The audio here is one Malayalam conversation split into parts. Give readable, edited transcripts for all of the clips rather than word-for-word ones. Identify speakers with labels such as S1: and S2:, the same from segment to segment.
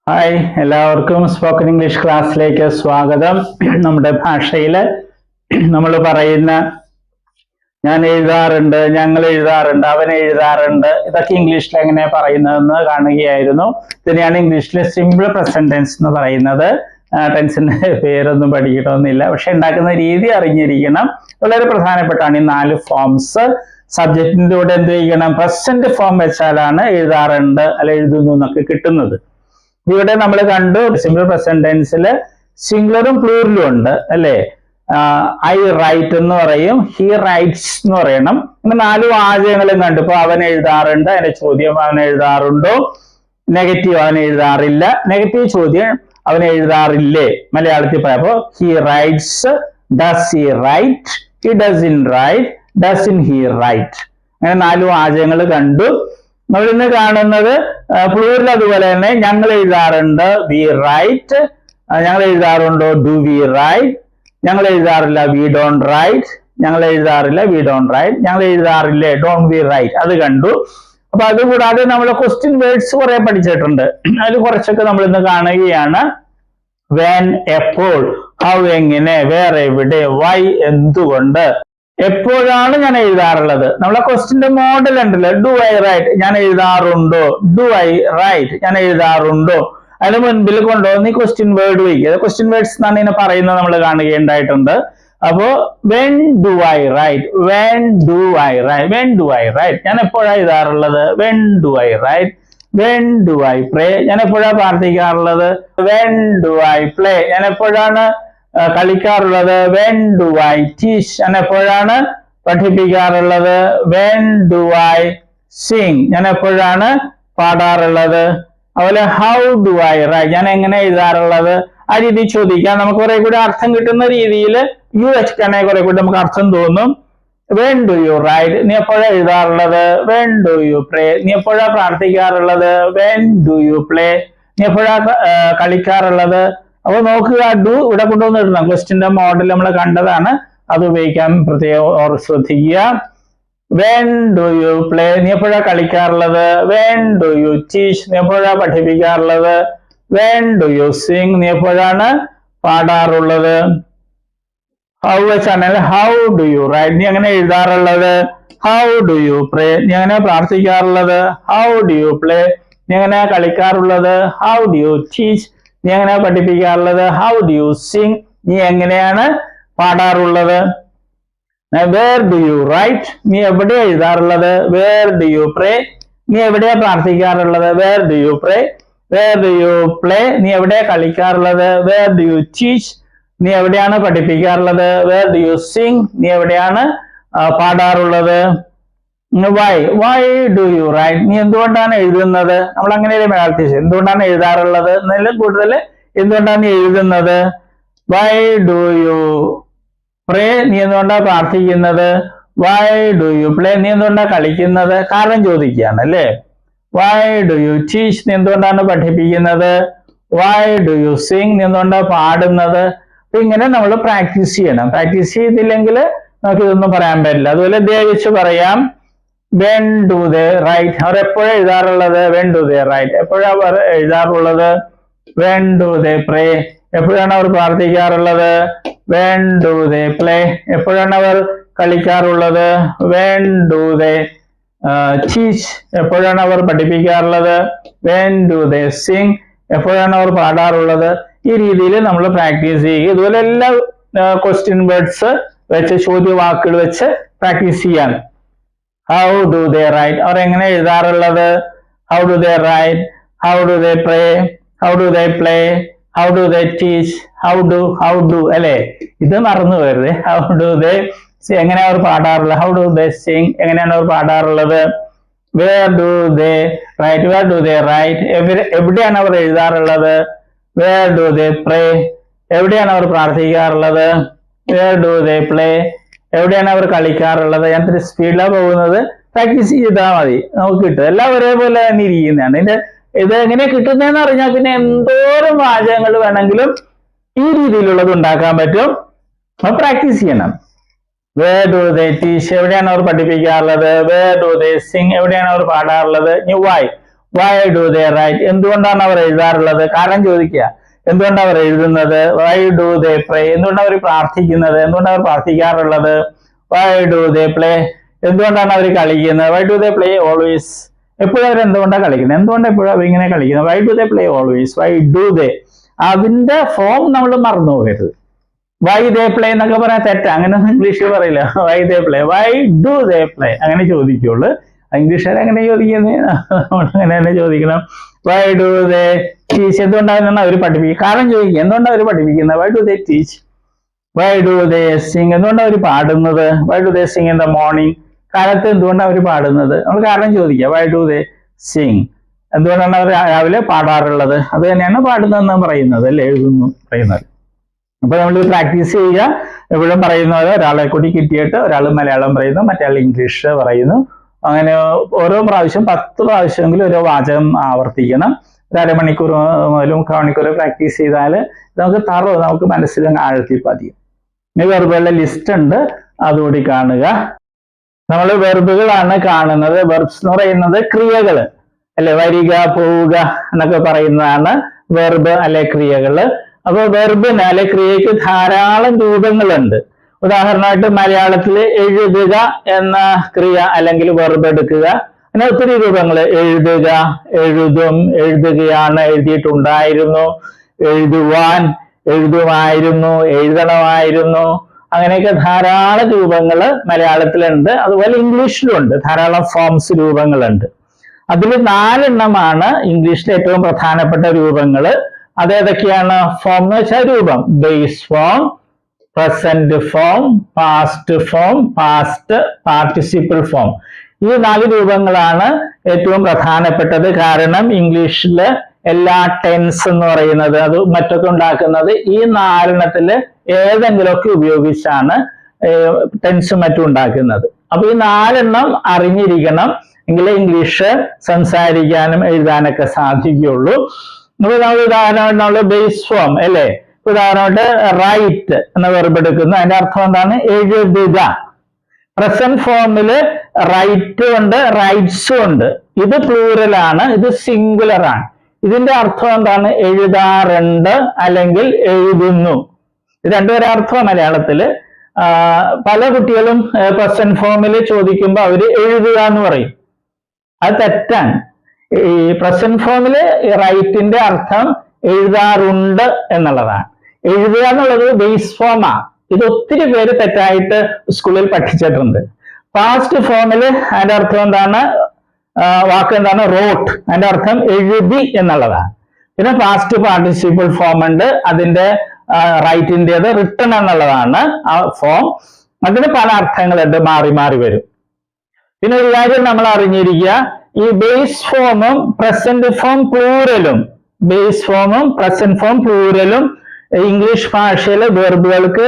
S1: ഹായ്, എല്ലാവർക്കും സ്പോക്കൺ ഇംഗ്ലീഷ് ക്ലാസ്സിലേക്ക് സ്വാഗതം. നമ്മുടെ ഭാഷയിൽ നമ്മൾ പറയുന്ന ഞാൻ എഴുതാറുണ്ട്, ഞങ്ങൾ എഴുതാറുണ്ട്, അവൻ എഴുതാറുണ്ട്, ഇതൊക്കെ ഇംഗ്ലീഷിൽ എങ്ങനെ പറയുന്നതെന്ന് കാണുകയായിരുന്നു. ഇതിനെയാണ് ഇംഗ്ലീഷിൽ സിമ്പിൾ പ്രസന്റ് ടെൻസ് എന്ന് പറയുന്നത്. ടെൻസിന്റെ പേരൊന്നും പഠിക്കണമെന്നില്ല, പക്ഷെ ഉണ്ടാക്കുന്ന രീതി അറിഞ്ഞിരിക്കണം. വളരെ പ്രധാനപ്പെട്ടാണ് ഈ 4 ഫോംസ്. സബ്ജക്റ്റിന്റെ കൂടെ എന്ത് ചെയ്യണം? പ്രസന്റ് ഫോം വെച്ചാലാണ് എഴുതാറുണ്ട് അല്ല എഴുതുന്നു എന്നൊക്കെ കിട്ടുന്നത്. ഇവിടെ നമ്മൾ കണ്ടു സിമ്പിൾ പ്രസന്റ് ടെൻസിൽ സിംഗുലറും പ്ലൂറലും ഉണ്ട് അല്ലേ. ഐ റൈറ്റ് എന്ന് പറയും, ഹി റൈറ്റ്സ് എന്ന് പറയണം. ഇങ്ങനെ 4 വാചകങ്ങളും കണ്ടു. ഇപ്പൊ അവൻ എഴുതാറുണ്ട്, അതിന്റെ ചോദ്യം അവൻ എഴുതാറുണ്ടോ. നെഗറ്റീവ് അവൻ എഴുതാറില്ല. നെഗറ്റീവ് ചോദ്യം അവൻ എഴുതാറില്ലേ. മലയാളത്തിൽ പറയപ്പോ he writes, does he write, he doesn't write, doesn't he write. അങ്ങനെ 4 വാചകങ്ങൾ കണ്ടു. നമ്മൾ ഇന്ന് കാണുന്നത് പ്ലൂറൽ അതുപോലെ തന്നെ ഞങ്ങൾ എഴുതാറുണ്ട്, വി റൈറ്റ്. ഞങ്ങൾ എഴുതാറുണ്ടോ, ഡു വി റൈറ്റ്. ഞങ്ങൾ എഴുതാറില്ല, വി ഡോണ്ട് റൈറ്റ്. ഞങ്ങൾ എഴുതാറില്ല, വി ഡോണ്ട് റൈറ്റ്. ഞങ്ങൾ എഴുതാറില്ലേ, ഡോണ്ട് വി റൈറ്റ്. അത് കണ്ടു. അപ്പൊ അതുകൂടാതെ നമ്മൾ ക്വസ്റ്റ്യൻ വേർഡ്സ് കുറെ പഠിച്ചിട്ടുണ്ട്. അതിൽ കുറച്ചൊക്കെ നമ്മൾ ഇന്ന് കാണുകയാണ്. വെൻ, എപ്പോൾ, ഹൗ എങ്ങനെ, വേർ എവിടെ, വൈ എന്തുകൊണ്ട്, എപ്പോഴാണ് ഞാൻ എഴുതാറുള്ളത്. നമ്മളെ ക്വസ്റ്റ്യന്റെ മോഡൽ ഉണ്ടല്ലോ, ഡു ഐ റൈറ്റ്, ഞാൻ എഴുതാറുണ്ടോ, ഡു ഐ റൈറ്റ്, ഞാൻ എഴുതാറുണ്ടോ. അതിന് മുൻപിൽ കൊണ്ടുവന്ന് ഈ ക്വസ്റ്റ്യൻ വേർഡ് വയ്ക്കുക. ക്വസ്റ്റ്യൻ വേർഡ്സ് എന്നാണ് ഇതിനെ പറയുന്നത് നമ്മൾ കാണുകയുണ്ടായിട്ടുണ്ട്. അപ്പോ when do I write, when do I write, when do I write, ഞാൻ എപ്പോഴാണ് എഴുതാറുള്ളത്, when do I write. When do I pray, ഞാൻ എപ്പോഴാണ് പ്രാർത്ഥിക്കാറുള്ളത്, വെൻ ഡു ഐ പ്ലേ, ഞാൻ എപ്പോഴാണ് കളിക്കാറുള്ളത്, വെൻ ഡു ഐ ടീച്ച്, ഞാൻ എപ്പോഴാണ് പഠിപ്പിക്കാറുള്ളത്, വെൻ ഡു ഐ സിംഗ്, ഞാൻ എപ്പോഴാണ് പാടാറുള്ളത്. അതുപോലെ ഹൗ ഡു ഐ റൈറ്റ്, ഞാൻ എങ്ങനെ എഴുതാറുള്ളത്. ആ രീതി ചോദിക്കാം. നമുക്ക് കുറെ കൂടി അർത്ഥം കിട്ടുന്ന രീതിയിൽ യു വെച്ചിട്ടാണെങ്കിൽ കുറെ കൂടി നമുക്ക് അർത്ഥം തോന്നും. വെൻ ഡു യു റൈറ്റ്, നീ എപ്പോഴാണ് എഴുതാറുള്ളത്, വെൻ ഡു യു പ്രേ, നീ എപ്പോഴാണ് പ്രാർത്ഥിക്കാറുള്ളത്, വെൻ ഡു യു പ്ലേ, നീ എപ്പോഴാണ് കളിക്കാറുള്ളത്. അപ്പൊ നോക്കുക, ഡു ഇവിടെ കൊണ്ടുവന്ന് ഇടണം. ക്വസ്റ്റ്യന്റെ മോഡൽ നമ്മൾ കണ്ടതാണ്, അത് ഉപയോഗിക്കാൻ പ്രത്യേകം ശ്രദ്ധിക്കുക. വെൻ ഡു യു പ്ലേ, നീ എപ്പോഴാണ് കളിക്കാറുള്ളത്, വെൻ ഡു യു ടീച്ച്, നീ എപ്പോഴാണ് പഠിപ്പിക്കാറുള്ളത്, വെൻ ഡു യു സിംഗ്, നീ എപ്പോഴാണ് പാടാറുള്ളത്. ഹൗ വെച്ചാണെങ്കിൽ ഹൗ ഡു യു റൈറ്റ്, നീ എങ്ങനെ എഴുതാറുള്ളത്, ഹൗ ഡു യു പ്രേ, നീ എങ്ങനെ പ്രാർത്ഥിക്കാറുള്ളത്, ഹൗ ഡു യു പ്ലേ, നീ എങ്ങനെ കളിക്കാറുള്ളത്, ഹൗ ഡു യു ടീച്ച്, നീ എങ്ങനെ പഠിപ്പിക്കാറുള്ളത്, ഹൗ ഡു യു സിംഗ്, നീ എങ്ങനെയാണ് പാടാറുള്ളത്. വേർ ഡു യു റൈറ്റ്, നീ എവിടെ എഴുതാറുള്ളത്, വേർ ഡു യു പ്രേ, നീ എവിടെയാ പ്രാർത്ഥിക്കാറുള്ളത്, where do you pray. Where do you play, നീ എവിടെയാ കളിക്കാറുള്ളത്, വേർ ഡു യു ടീച്ച്, നീ എവിടെയാണ് പഠിപ്പിക്കാറുള്ളത്, വേർ ഡു യു സിംഗ്, നീ എവിടെയാണ് പാടാറുള്ളത്. വൈ ഡു യു റൈറ്റ്, നീ എന്തുകൊണ്ടാണ് എഴുതുന്നത്. നമ്മൾ അങ്ങനെയല്ലേ മലയാളത്തിൽ എന്തുകൊണ്ടാണ് എഴുതാറുള്ളത് എന്നതിലും കൂടുതൽ എന്തുകൊണ്ടാണ് എഴുതുന്നത്. വൈ ഡു യു പ്രേ, നീ എന്തുകൊണ്ടാണ് പ്രാർത്ഥിക്കുന്നത്. വൈ ഡു യു പ്ലേ, നീ എന്തുകൊണ്ടാണ് കളിക്കുന്നത്. കാരണം ചോദിക്കുകയാണ് അല്ലേ. വൈ ഡു യു ടീച്ച്, നീ എന്തുകൊണ്ടാണ് പഠിപ്പിക്കുന്നത്. വൈ ഡു യു സിംഗ്, നീ എന്തുകൊണ്ടാണ് പാടുന്നത്. അപ്പൊ ഇങ്ങനെ നമ്മൾ പ്രാക്ടീസ് ചെയ്യണം. പ്രാക്ടീസ് ചെയ്തില്ലെങ്കിൽ നമുക്ക് ഇതൊന്നും പറയാൻ പറ്റില്ല. അതുപോലെ ദയവിച്ച് പറയാം, വെൻ ഡു ദേ റൈറ്റ്, അവർ എപ്പോഴാണ് എഴുതാറുള്ളത്, വെൻ ഡു ദേ റൈറ്റ്, എപ്പോഴാണ് അവർ എഴുതാറുള്ളത്, വെൻ ഡു ദേ പ്രേ, എപ്പോഴാണ് അവർ പ്രാർത്ഥിക്കാറുള്ളത്, വെൻ ഡു ദേ പ്ലേ, എപ്പോഴാണ് അവർ കളിക്കാറുള്ളത്, വെൻ ഡു ദേ ടീച്ച്, എപ്പോഴാണ് അവർ പഠിപ്പിക്കാറുള്ളത്, വെൻ ഡു ദേ സിംഗ്, എപ്പോഴാണ് അവർ പാടാറുള്ളത്. ഈ രീതിയിൽ നമ്മൾ പ്രാക്ടീസ് ചെയ്യുക. ഇതുപോലെ എല്ലാ ക്വസ്റ്റ്യൻ വേർഡ്സ് വെച്ച്, ചോദ്യവാക്കുകൾ വെച്ച് പ്രാക്ടീസ് ചെയ്യാൻ. ഹൗ ഡു ദേ റൈറ്റ്, അവർ എങ്ങനെ എഴുതാറുള്ളത്, how do they write, how do they pray, how do they play, how do they teach, how do അല്ലെ, ഇത് മറന്നു പോയത്. ഹൗ ഡു ദേ, എങ്ങനെ അവർ പാടാറുള്ളത്, ഹൗ ഡു ദേ സിംഗ്, എങ്ങനെയാണ് അവർ പാടാറുള്ളത്. Where do they write, where do they write, എവിടെയാണ് അവർ എഴുതാറുള്ളത്. വേർ ഡു ദേ പ്രേ, എവിടെയാണ് അവർ പ്രാർത്ഥിക്കാറുള്ളത്. വേർ ഡു ദേ പ്ലേ, എവിടെയാണ് അവർ കളിക്കാറുള്ളത്. ഞാൻ ഇത്തിരി സ്പീഡിലാണ് പോകുന്നത്, പ്രാക്ടീസ് ചെയ്താൽ മതി, നമുക്ക് കിട്ടും. എല്ലാം ഒരേപോലെ തന്നെ ഇരിക്കുന്നതാണ്. ഇത് എങ്ങനെ കിട്ടുന്നതെന്ന് അറിഞ്ഞാൽ പിന്നെ എന്തോരം വാചകങ്ങൾ വേണമെങ്കിലും ഈ രീതിയിലുള്ളത് ഉണ്ടാക്കാൻ പറ്റും. അപ്പൊ പ്രാക്ടീസ് ചെയ്യണം. വേർ ഡു ദേ ടീച്ച്, എവിടെയാണ് അവർ പഠിപ്പിക്കാറുള്ളത്. വേർ ഡു ദേ സിംഗ്, എവിടെയാണ് അവർ പാടാറുള്ളത്. Why why do they write, എന്തുകൊണ്ടാണ് അവർ എഴുതാറുള്ളത്, കാരണം ചോദിക്കുക. എന്തുകൊണ്ടാണ് അവർ എഴുതുന്നത്? വൈ ഡു ദേ പ്രേ, എന്തുകൊണ്ടാണ് അവർ പ്രാർത്ഥിക്കുന്നത്, എന്തുകൊണ്ടാണ് അവർ പ്രാർത്ഥിക്കാറുള്ളത്? വൈ ഡു ദേ പ്ലേ, എന്തുകൊണ്ടാണ് അവർ കളിക്കുന്നത്? Y do they play always, എപ്പോഴും അവർ എന്തുകൊണ്ടാണ് കളിക്കുന്നത്, എന്തുകൊണ്ടാണ് എപ്പോഴും അവർ ഇങ്ങനെ കളിക്കുന്നത്? Y do they play always, Y do ദേ, അതിന്റെ ഫോം നമ്മൾ മറന്നു പോകരുത്. വൈ ദേ പ്ലേ എന്നൊക്കെ പറയാൻ തെറ്റാ, അങ്ങനെയൊന്നും ഇംഗ്ലീഷിൽ പറയില്ല. Why they play, Y do they play അങ്ങനെ ചോദിക്കുള്ളൂ. ഇംഗ്ലീഷുകാർ എങ്ങനെ ചോദിക്കുന്നത്? നമ്മൾ അങ്ങനെ തന്നെ ചോദിക്കണം. വൈ ഡു ദേ ടീച്ച്, എന്തുകൊണ്ടാണ് അവർ പഠിപ്പിക്കുക, കാരണം ചോദിക്കുക. എന്തുകൊണ്ടാണ് അവർ പഠിപ്പിക്കുന്നത്? Y do they teach. Y do they Singh, എന്തുകൊണ്ടാണ് അവർ പാടുന്നത്? Y do they Singh in the morning, കാലത്ത് എന്തുകൊണ്ടാണ് അവർ പാടുന്നത്? നമ്മൾ കാരണം ചോദിക്കുക. വൈ ഡു ദേ സിംഗ്, എന്തുകൊണ്ടാണ് അവർ രാവിലെ പാടാറുള്ളത്? അത് തന്നെയാണ് പാടുന്നതെന്ന് പറയുന്നത്, അല്ലെ എഴുതുന്നു പറയുന്നത്. അപ്പൊ നമ്മൾ പ്രാക്ടീസ് ചെയ്യുക. എപ്പോഴും പറയുന്നത് ഒരാളെ കൂടി കിട്ടിയിട്ട് ഒരാൾ മലയാളം പറയുന്നു, മറ്റേ ഇംഗ്ലീഷ് പറയുന്നു. അങ്ങനെ ഓരോ പ്രാവശ്യം 10 പ്രാവശ്യമെങ്കിലും ഓരോ വാചകം ആവർത്തിക്കണം. ഒരു അരമണിക്കൂർ മുതൽ 3/4 മണിക്കൂർ പ്രാക്ടീസ് ചെയ്താൽ നമുക്ക് മനസ്സിൽ ആഴത്തിൽ പതിയും. ഈ വെർബുകളുടെ ലിസ്റ്റ് ഉണ്ട്, അതുകൂടി കാണുക. നമ്മൾ വെർബുകളാണ് കാണുന്നത്. വെർബ്സ് എന്ന് പറയുന്നത് ക്രിയകൾ അല്ലെ, വരിക, പോവുക എന്നൊക്കെ പറയുന്നതാണ് വെർബ് അല്ലെ ക്രിയകള്. അപ്പൊ വെർബിന് അല്ലെ ക്രിയക്ക് ധാരാളം രൂപങ്ങളുണ്ട്. ഉദാഹരണമായിട്ട് മലയാളത്തിൽ എഴുതുക എന്ന ക്രിയ അല്ലെങ്കിൽ വെർബ് എടുക്കുക, അങ്ങനെ ഒത്തിരി രൂപങ്ങൾ. എഴുതുക, എഴുതും, എഴുതുകയാണ്, എഴുതിയിട്ടുണ്ടായിരുന്നു, എഴുതുവാൻ, എഴുതുമായിരുന്നു, എഴുതണമായിരുന്നു, അങ്ങനെയൊക്കെ ധാരാളം രൂപങ്ങൾ മലയാളത്തിലുണ്ട്. അതുപോലെ ഇംഗ്ലീഷിലുണ്ട് ധാരാളം ഫോംസ്, രൂപങ്ങളുണ്ട്. അതിൽ 4 എണ്ണമാണ് ഇംഗ്ലീഷിലെ ഏറ്റവും പ്രധാനപ്പെട്ട രൂപങ്ങൾ. അതേതൊക്കെയാണ്? ഫോം എന്ന് വെച്ചാൽ രൂപം. Base form, present form, past form, past participle form. ഈ 4 രൂപങ്ങളാണ് ഏറ്റവും പ്രധാനപ്പെട്ടത്. കാരണം ഇംഗ്ലീഷില് എല്ലാ ടെൻസ് എന്ന് പറയുന്നത് അത് മറ്റൊക്കെ ഉണ്ടാക്കുന്നത് ഈ 4 എണ്ണത്തില് ഏതെങ്കിലുമൊക്കെ ഉപയോഗിച്ചാണ് ടെൻസും മറ്റും ഉണ്ടാക്കുന്നത്. അപ്പൊ ഈ 4 എണ്ണം അറിഞ്ഞിരിക്കണം, എങ്കിലേ ഇംഗ്ലീഷ് സംസാരിക്കാനും എഴുതാനൊക്കെ സാധിക്കുകയുള്ളൂ. ഉദാഹരണമായിട്ട് ബേസ് ഫോം അല്ലെ, ഉദാഹരണമായിട്ട് റൈറ്റ് എന്ന വെർബ് എടുക്കുന്നു, അതിന്റെ അർത്ഥം എന്താണ്? എഴുതുക. പ്രസന്റ് ഫോമില് റൈറ്റ് ഉണ്ട്, റൈറ്റ്സും ഉണ്ട്. ഇത് പ്ലൂറലാണ്, ഇത് സിംഗുലർ ആണ്. ഇതിന്റെ അർത്ഥം എന്താണ്? എഴുതാറുണ്ട് അല്ലെങ്കിൽ എഴുതുന്നു. ഇത് രണ്ടുപേരെ അർത്ഥം മലയാളത്തില്. പല കുട്ടികളും പ്രസന്റ് ഫോമിൽ ചോദിക്കുമ്പോൾ അവര് എഴുതുക എന്ന് പറയും. അത് തെറ്റാണ്. ഈ പ്രസന്റ് ഫോമില് റൈറ്റിന്റെ അർത്ഥം എഴുതാറുണ്ട് എന്നുള്ളതാണ്. എഴുതുക എന്നുള്ളത് ബേസ് ഫോമാ. ഇത് ഒത്തിരി പേര് തെറ്റായിട്ട് സ്കൂളിൽ പഠിച്ചിട്ടുണ്ട്. പാസ്റ്റ് ഫോമില് അതിന്റെ അർത്ഥം എന്താണ്? വാക്ക് എന്താണ്? റോട്ട്. അതിന്റെ അർത്ഥം എഴുതി എന്നുള്ളതാണ്. പിന്നെ പാസ്റ്റ് പാർട്ടിസിപ്പിൾ ഫോം ഉണ്ട്, അതിന്റെ റൈറ്റിൻ്റെത് റിട്ടൺ എന്നുള്ളതാണ് ആ ഫോം. അതിന് പല അർത്ഥങ്ങളുണ്ട്, മാറി മാറി വരും. പിന്നെ ഒരു കാര്യം നമ്മൾ അറിഞ്ഞിരിക്കുക, ഈ ബേസ് ഫോമും പ്രസന്റ് ഫോം പ്ലൂറലും, ബേസ് ഫോമും പ്രസന്റ് ഫോം പ്ലൂറലും ഇംഗ്ലീഷ് ഭാഷയിലെ വെർബുകൾക്ക്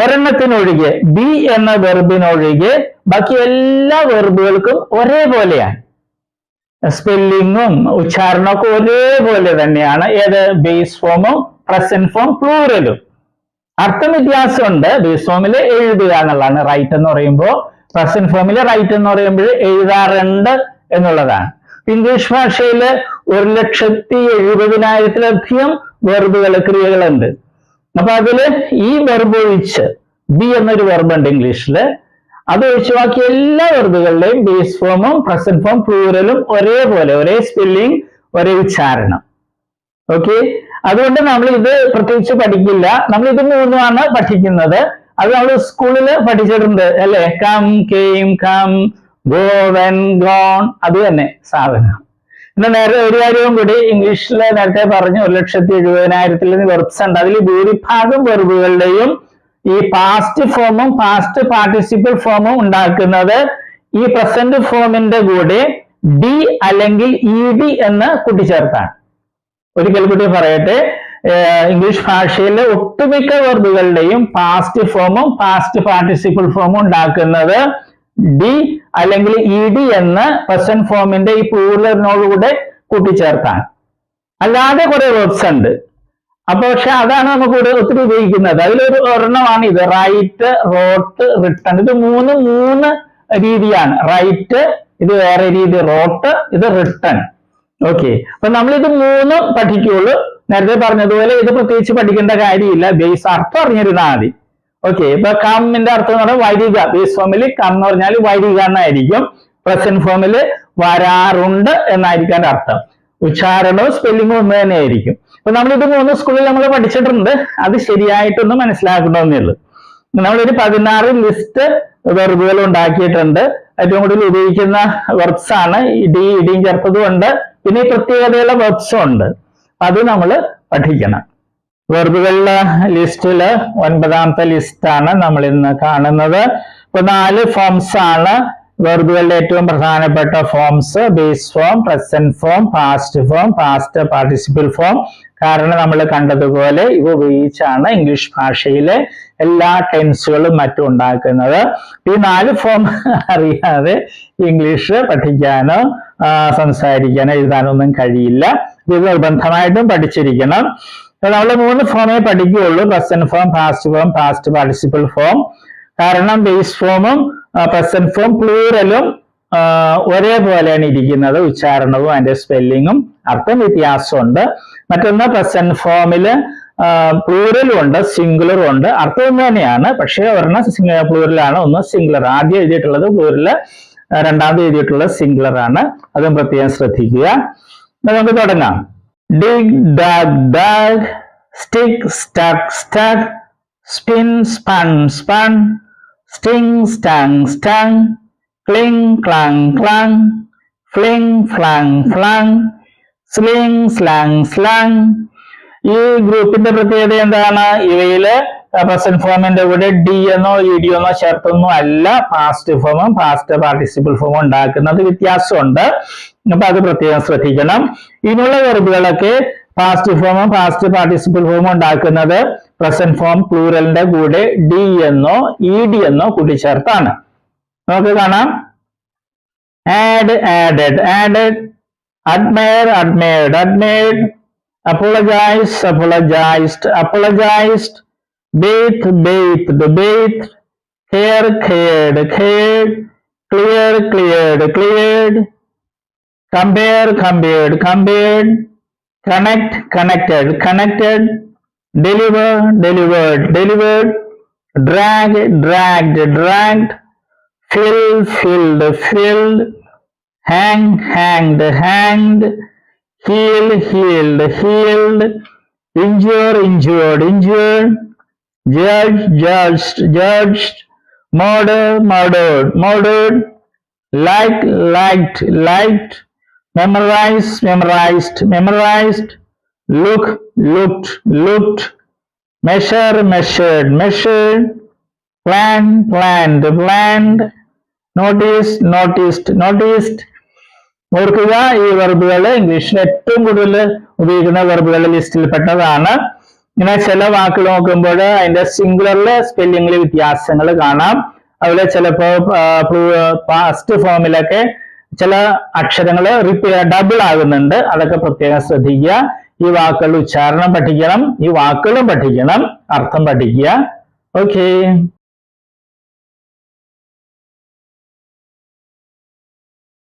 S1: ഒരെണ്ണത്തിനൊഴികെ, ബി എന്ന വെർബിനൊഴികെ ബാക്കി എല്ലാ വെർബുകൾക്കും ഒരേപോലെയാണ്. സ്പെല്ലിങ്ങും ഉച്ചാരണമൊക്കെ ഒരേപോലെ തന്നെയാണ്. ഏത്? ബേസ് ഫോമും പ്രസന്റ് ഫോം പ്ലൂറലും. അർത്ഥം വ്യത്യാസമുണ്ട്. ബേസ് ഫോമിൽ എഴുതുക എന്നുള്ളതാണ് റൈറ്റ് എന്ന് പറയുമ്പോൾ, പ്രസന്റ് ഫോമിൽ റൈറ്റ് എന്ന് പറയുമ്പോൾ എഴുതാറുണ്ട് എന്നുള്ളതാണ്. ഇംഗ്ലീഷ് ഭാഷയിൽ 1,70,70,000-ലധികം വെർബുകൾ, ക്രിയകളുണ്ട്. അപ്പൊ അതില് ഈ വെർബ് ഒഴിച്ച്, ബി എന്നൊരു വെർബ് ഉണ്ട് ഇംഗ്ലീഷില്, അത് ഒഴിച്ച് ബാക്കി എല്ലാ വെർബുകളുടെയും ബേസ് ഫോമും പ്രസന്റ് ഫോം പ്ലൂറലും ഒരേപോലെ, ഒരേ സ്പെല്ലിംഗ്, ഒരേ ഉച്ചാരണം. ഓക്കെ, അതുകൊണ്ട് നമ്മൾ ഇത് പ്രത്യേകിച്ച് പഠിക്കില്ല. നമ്മൾ ഇത് 3ആണ് പഠിക്കുന്നത്. അത് നമ്മൾ സ്കൂളിൽ പഠിച്ചിട്ടുണ്ട് അല്ലെ. Come, came, come, go, went, gone, അത് തന്നെ സാധനം. പിന്നെ നേരത്തെ ഒരു കാര്യവും കൂടി, ഇംഗ്ലീഷിൽ നേരത്തെ പറഞ്ഞു 1,70,000-ൽ വെർബ്സ് ഉണ്ട്. അതിൽ ഭൂരിഭാഗം വെർബുകളുടെയും ഈ പാസ്റ്റ് ഫോമും പാസ്റ്റ് പാർട്ടിസിപ്പിൾ ഫോമും ഉണ്ടാക്കുന്നത് ഈ പ്രസന്റ് ഫോമിന്റെ കൂടെ ഡി അല്ലെങ്കിൽ ഇ ഡി എന്ന് കൂട്ടിച്ചേർത്താണ്. ഒരിക്കൽ കൂടി പറയട്ടെ, ഇംഗ്ലീഷ് ഭാഷയിലെ ഒട്ടുമിക്ക വെർബുകളുടെയും പാസ്റ്റ് ഫോമും പാസ്റ്റ് പാർട്ടിസിപ്പിൾ ഫോമും ഉണ്ടാക്കുന്നത് ഡി അല്ലെങ്കിൽ ഇ ഡി എന്ന് പ്രസന്റ് ഫോമിന്റെ ഈ പ്ലൂറലിനോടുകൂടെ കൂട്ടിച്ചേർത്താണ്. അല്ലാതെ കുറെ വെർബ്സ് ഉണ്ട്. അപ്പൊ പക്ഷെ അതാണ് നമുക്ക് ഒത്തിരി ഉപയോഗിക്കുന്നത്. അതിലൊരു ഒരെണ്ണമാണ് ഇത്, റൈറ്റ്, റോട്ട്, റിട്ടൺ. ഇത് മൂന്ന് രീതിയാണ്. റൈറ്റ് ഇത് വേറെ രീതി, റോട്ട് ഇത് റിട്ടൺ. ഓക്കെ, അപ്പൊ നമ്മളിത് മൂന്നും പഠിക്കുള്ളൂ. നേരത്തെ പറഞ്ഞതുപോലെ ഇത് പ്രത്യേകിച്ച് പഠിക്കേണ്ട കാര്യമില്ല, ബേസ് അർത്ഥം അറിഞ്ഞിരുന്നാൽ മതി. ഓക്കെ, ഇപ്പൊ കമ്മിന്റെ അർത്ഥം എന്ന് പറഞ്ഞാൽ വരിക. ബേസ് ഫോമിൽ കം എന്ന് പറഞ്ഞാൽ വരിക എന്നായിരിക്കും. പ്രസന്റ് ഫോമിൽ വരാറുണ്ട് എന്നായിരിക്കും അതിന്റെ അർത്ഥം. ഉച്ചാരണവും സ്പെല്ലിങ്ങും ഒന്ന് തന്നെ ആയിരിക്കും. അപ്പൊ നമ്മളിത് മൂന്ന് സ്കൂളിൽ നമ്മൾ പഠിച്ചിട്ടുണ്ട്. അത് ശരിയായിട്ടൊന്ന് മനസ്സിലാക്കണമെന്നേ ഉള്ളൂ. നമ്മളൊരു 16 ലിസ്റ്റ് വെർബുകൾ ഉണ്ടാക്കിയിട്ടുണ്ട്. ഏറ്റവും കൂടുതൽ ഉപയോഗിക്കുന്ന വെർബ്സ് ആണ് ഇടിയും ചേർത്തതും ഉണ്ട്, പിന്നെ ഈ പ്രത്യേകതയുള്ള വെർബ്സും ഉണ്ട്. അത് നമ്മൾ പഠിക്കണം. വെർബുകളുടെ ലിസ്റ്റില് 9ാമത്തെ ലിസ്റ്റാണ് നമ്മൾ ഇന്ന് കാണുന്നത്. ഇപ്പൊ 4 ഫോംസ് ആണ് വെർബുകളുടെ ഏറ്റവും പ്രധാനപ്പെട്ട forms: base form, present form, past form, past participle form. കാരണം നമ്മൾ കണ്ടതുപോലെ ഇവ ഉപയോഗിച്ചാണ് ഇംഗ്ലീഷ് ഭാഷയിലെ എല്ലാ ടെൻസുകളും മറ്റും ഉണ്ടാക്കുന്നത്. ഈ 4 ഫോം അറിയാതെ ഇംഗ്ലീഷ് പഠിക്കാനോ സംസാരിക്കാനോ എഴുതാനോ ഒന്നും കഴിയില്ല. ഇത് നിർബന്ധമായിട്ടും പഠിച്ചിരിക്കണം. നമ്മൾ 3 ഫോമേ പഠിക്കുകയുള്ളൂ: present form, past form, past participle form. കാരണം ബേസ് ഫോമും പ്രസന്റ് ഫോം പ്ലൂറലും ഒരേപോലെയാണ് ഇരിക്കുന്നത്. ഉച്ചാരണവും അതിന്റെ സ്പെല്ലിങ്ങും അർത്ഥം വ്യത്യാസമുണ്ട്. മറ്റൊന്ന് പ്രസന്റ് ഫോമില് പ്ലൂറലും ഉണ്ട്, സിംഗുലറും ഉണ്ട്. അർത്ഥം ഒന്ന് തന്നെയാണ്, പക്ഷെ ഒരെണ്ണം പ്ലൂറലാണ്, ഒന്ന് സിംഗുലർ. ആദ്യം എഴുതിയിട്ടുള്ളത് പ്ലൂറല്, രണ്ടാമത് എഴുതിയിട്ടുള്ളത് സിംഗുലർ ആണ്. അതും പ്രത്യേകം ശ്രദ്ധിക്കുക. നമുക്ക് തുടങ്ങാം. Dig, dug, dug. Stick, stuck, stuck. Spin, spun, spun. sting, stung, stung. cling, clang, clang. fling, flang, flang. sling, slang, slang. ഈ ഗ്രൂപ്പിന്റെ പ്രത്യേകത എന്താണ്? ഇവയില് പ്രസന്റ് ഫോമിന്റെ കൂടെ ഡി എന്നോ ഇ ഡി എന്നോ ചേർത്തൊന്നും അല്ല പാസ്റ്റ് ഫോമും പാസ്റ്റ് പാർട്ടിസിപ്പിൾ ഫോമും ഉണ്ടാക്കുന്നത്. വ്യത്യാസമുണ്ട്. അപ്പൊ അത് പ്രത്യേകം ശ്രദ്ധിക്കണം. ഇതിനുള്ള വെർബുകളൊക്കെ പാസ്റ്റ് ഫോമും പാസ്റ്റ് പാർട്ടിസിപ്പിൾ ഫോമും ഉണ്ടാക്കുന്നത് പ്രസന്റ് ഫോം പ്ലൂറലിന്റെ കൂടെ ഡി എന്നോ ഇ ഡി എന്നോ കൂട്ടിച്ചേർത്താണ്. നമുക്ക് കാണാം. Add, added, added. Admire, admired, admired. apologize, apologized, apologized. bathe, bathed, bathed. care, cared, cared. clear, cleared, cleared. compare, compared, compared. connect, connected, connected. deliver, delivered, delivered. drag, dragged, dragged. fill, filled, filled. hang, hanged, hanged. heal, healed, healed. injure, injured, injured. judge, judged, judged. murder, murdered, murdered. like, liked, liked. memorize, memorized, memorized. look, looked, looked. measure, measured, measured. plan, planned, planned. notice, noticed, noticed. ഓർക്കുക, ഈ വെർബുകൾ ഇംഗ്ലീഷിൽ ഏറ്റവും കൂടുതൽ ഉപയോഗിക്കുന്ന വെർബുകളുടെ ലിസ്റ്റിൽ പെട്ടതാണ്. ഇങ്ങനെ ചില വാക്കുകൾ നോക്കുമ്പോൾ അതിന്റെ സിംഗുലറിലെ സ്പെല്ലിംഗിൽ വ്യത്യാസങ്ങൾ കാണാം. അതുപോലെ ചിലപ്പോ പാസ്റ്റ് ഫോമിലൊക്കെ ചില അക്ഷരങ്ങൾ ഡബിൾ ആകുന്നുണ്ട്. അതൊക്കെ പ്രത്യേകം ശ്രദ്ധിക്കുക. ഈ വാക്കുകളുടെ ഉച്ചാരണം പഠിക്കണം, ഈ വാക്കുകളും പഠിക്കണം, അർത്ഥം പഠിക്കുക. ഓക്കെ.